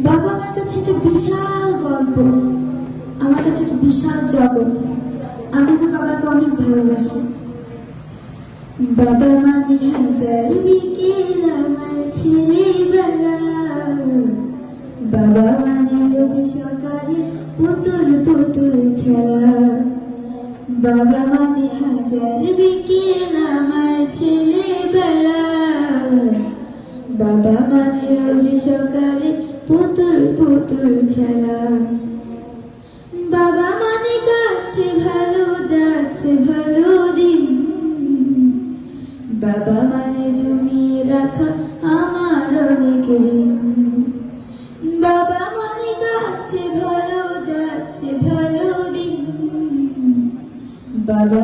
বাবা আমার কাছে একটা বিশাল গল্প, আমার কাছে একটা বিশাল জগৎ। আমি আমার বাবাকে অনেক ভালোবাসি। বাবা মানে হাজার বিকেল আমার ছেলেবেলা, বাবা মানে রোজ সকালে পুতুল পুতুল খেলা। বাবা মানে হাজার বিকেল আমার ছেলেবেলা, বাবা মানে রোজ সকালে পুতুল পুতুল খেলা। বাবা মানে কাছে ভালো যাচ্ছে ভালো দিন, বাবা মানে জমিয়ে রাখা আমার অনেক ঋণ। বাবা মানে কাছে ভালো যাচ্ছে ভালো দিন, বাবা